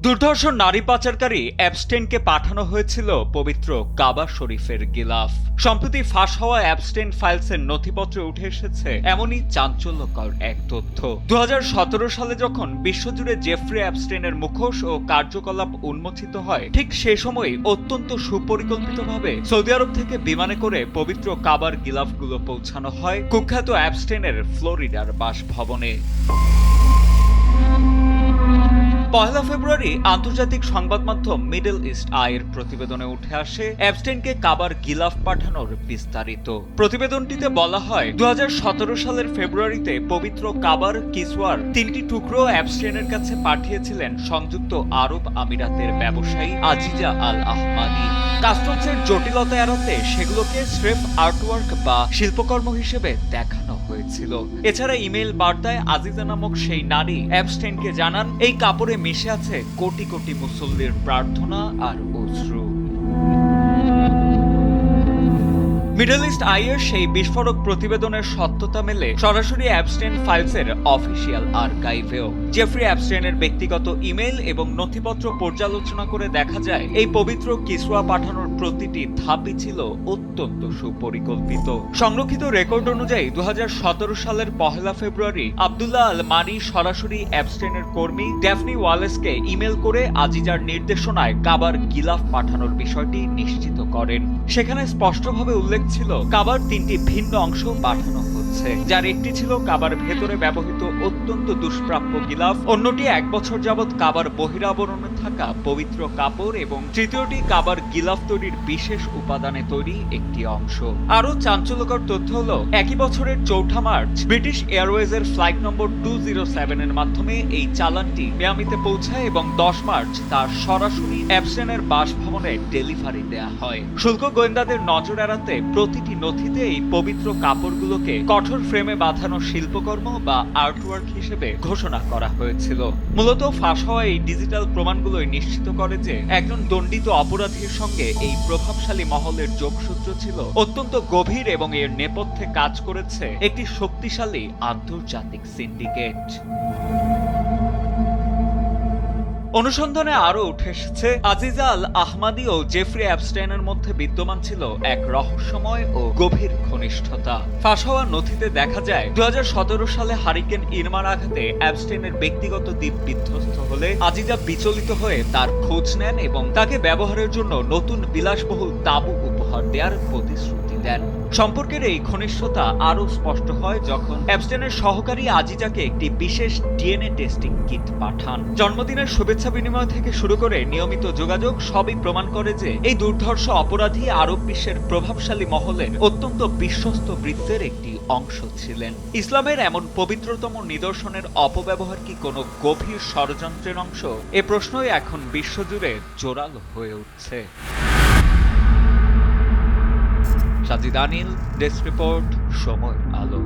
দুর্ধর্ষ নারী পাচারকারী অ্যাবস্টেইনকে পাঠানো হয়েছিল পবিত্র কাবা শরীফের গিলাফ। সম্প্রতি ফাঁস হওয়া অ্যাবস্টেইন ফাইলসের নথিপত্রে উঠে এসেছে এমনই চাঞ্চল্যকর এক তথ্য। 2017 সালে যখন বিশ্বজুড়ে জেফ্রি অ্যাবস্টেইনের মুখোশ ও কার্যকলাপ উন্মোচিত হয়, ঠিক সে সময়ই অত্যন্ত সুপরিকল্পিতভাবে সৌদি আরব থেকে বিমানে করে পবিত্র কাবার গিলাফগুলো পৌঁছানো হয় কুখ্যাত অ্যাবস্টেইনের ফ্লোরিডার বাসভবনে। 1 ফেব্রুয়ারি আন্তর্জাতিক সংবাদ মাধ্যম মিডল ইস্ট আইয়ের প্রতিবেদনে উঠে আসে অ্যাবস্টেইনকে কাবার গিলাফ পাঠানোর বিস্তারিত। প্রতিবেদনটিতে বলা হয় 2017 সালের ফেব্রুয়ারিতে পবিত্র কাবার কিসওয়ার 3টি টুকরো অ্যাবস্টেইনের কাছে পাঠিয়েছিলেন সংযুক্ত আরব আমিরাতের ব্যবসায়ী আজিজা আল আহমাদি। কাস্টমসের জটিলতা এড়াতে সেগুলোকে স্রেফ আর্টওয়ার্ক বা শিল্পকর্ম হিসেবে দেখানো হয়েছিল। এছাড়া ইমেইল বার্তায় আজিজা নামক সেই নারী অ্যাবস্টেইনকে জানান এই কাপড়ে মিশে আছে কোটি কোটি মুসল্লির প্রার্থনা আর অশ্রু। মিডল ইস্ট আইয়ের সেই বিস্ফোরক প্রতিবেদনের সত্যতা মেলে সরাসরি অ্যাবস্টেইন ফাইলসের অফিসিয়াল আর্কাইভেও। জেফ্রি অ্যাবস্টেইনের ব্যক্তিগত ইমেইল এবং নথিপত্র পর্যালোচনা করে দেখা যায় এই পবিত্র কিসওয়া পাঠানোর প্রতিটি ধাপই ছিল অত্যন্ত সুপরিকল্পিত। সংরক্ষিত রেকর্ড অনুযায়ী 2017 সালের 1 ফেব্রুয়ারি আব্দুল্লাহ আল মানি সরাসরি অ্যাবস্টেইনের কর্মী ড্যাফনি ওয়ালেসকে ইমেল করে আজিজার নির্দেশনায় কাবার গিলাফ পাঠানোর বিষয়টি নিশ্চিত করেন। সেখানে স্পষ্টভাবে উল্লেখ ছিল কাবার 3টি ভিন্ন অংশ পাঠানো হচ্ছে, যার একটি ছিল কাবার ভেতরে ব্যবহৃত অত্যন্ত দুষ্প্রাপ্য গিলাফ, অন্যটি 1 বছর যাবৎ কাবার বহিরাবরণে থাকা পবিত্র কাপড় এবং তৃতীয়টি কাবার গিলাফ তৈরির বিশেষ উপাদানে তৈরি একটি অংশ। আরো চাঞ্চল্যকর তথ্য হলো একই বছরের 4 মার্চ ব্রিটিশ এয়ারওয়েজের ফ্লাইট নম্বর 207 এর মাধ্যমে এই চালানটি মিয়ামিতে পৌঁছায় এবং 10 মার্চ তার সরাসরি অ্যাবস্টেইনের বাসভবনে ডেলিভারি দেয়া হয়। শুল্ক গোয়েন্দাদের নজর এড়াতে প্রতিটি নথিতে এই পবিত্র কাপড়গুলোকে কঠোর ফ্রেমে বাঁধানো শিল্পকর্ম বা আর্টওয়ার্ক হিসেবে ঘোষণা করা হয়েছিল। মূলত ফাঁস হওয়া এই ডিজিটাল প্রমাণগুলোই নিশ্চিত করে যে একজন দণ্ডিত অপরাধীর সঙ্গে এই প্রভাবশালী মহলের যোগসূত্র ছিল অত্যন্ত গভীর এবং এর নেপথ্যে কাজ করেছে একটি শক্তিশালী আন্তর্জাতিক সিন্ডিকেট। অনুসন্ধানে আরো উঠে এসেছে আজিজা আল আহমাদি ও জেফ্রি অ্যাবস্টেইনের মধ্যে বিদ্যমান ছিল এক রহস্যময় ও গভীর ঘনিষ্ঠতা। ফাঁস হওয়া নথিতে দেখা যায় 2017 সালে হারিকেন ইরমার আঘাতে অ্যাবস্টেইনের ব্যক্তিগত দ্বীপ বিধ্বস্ত হলে আজিজা বিচলিত হয়ে তার খোঁজ নেন এবং তাকে ব্যবহারের জন্য নতুন বিলাসবহুল তাঁবু উপহার দেওয়ার প্রতিশ্রুতি দেন। সম্পর্কের এই ঘনিষ্ঠতা আরো স্পষ্ট হয় যখন অ্যাবস্টেইনের সহকারী আজিজাকে একটি বিশেষ ডিএনএ টেস্টিং কিট পাঠান। জন্মদিনের শুভেচ্ছা বিনিময় থেকে শুরু করে নিয়মিত যোগাযোগ সবই প্রমাণ করে যে এই দুর্ধর্ষ অপরাধী আরব বিশ্বের প্রভাবশালী মহলের অত্যন্ত বিশ্বস্ত বৃত্তের একটি অংশ ছিলেন। ইসলামের এমন পবিত্রতম নিদর্শনের অপব্যবহার কি কোনো গভীর ষড়যন্ত্রের অংশ? এ প্রশ্নই এখন বিশ্বজুড়ে জোরালো হয়ে উঠছে। সাজিদ আনিল, ডেস্ক রিপোর্ট, সময় আলো।